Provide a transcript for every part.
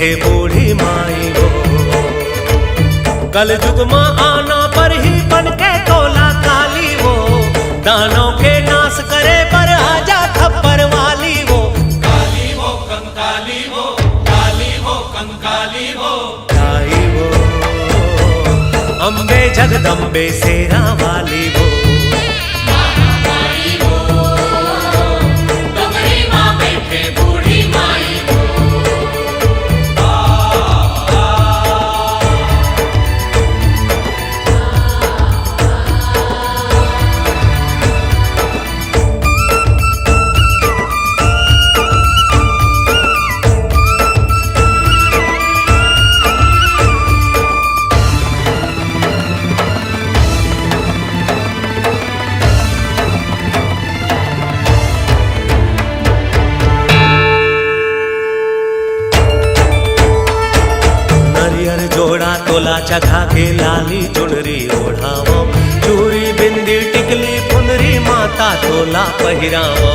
बैठे बूढ़ी माई वो। कल युग में आना पर ही बन के तोला काली वो, दानों के नाश करे पर आजा खप्पर वाली वो। काली वो कंकाली वो, काली वो कंकाली वो, आई वो अम्बे जगदम्बे शेरा वाली वो। महामाई वो, डोंगरी माँ बैठे बूढ़ी माई वो। जोड़ा तोला चखा के लाली चुनरी ओढ़ावो, चूरी बिंदी टिकली फुंदरी माता तोला पहिरावो।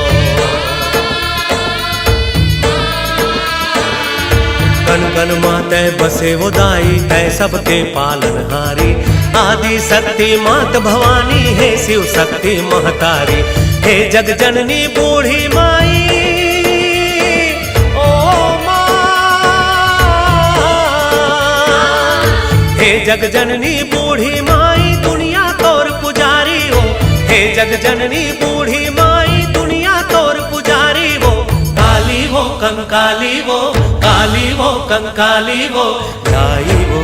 कन कन माते बसे वो दाई है सबके पालनहारी, आदि शक्ति मात भवानी है शिव शक्ति महतारी। हे जग जननी बूढ़ी माई जग जननी बूढ़ी माई दुनिया तोर पुजारी हो। हे जग जननी बूढ़ी माई दुनिया तोर पुजारी वो। काली वो कंकाली वो, काली वो कंकाली वो, गाई वो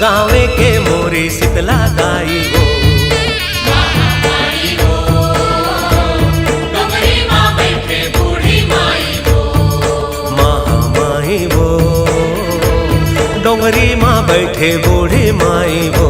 गावे के मोरी शीतला गाई वो। महामाई वो, डोंगरी माँ बैठे बूढ़ी माई वो। महामाई वो, डोंगरी माँ बैठे बूढ़ी माई वो।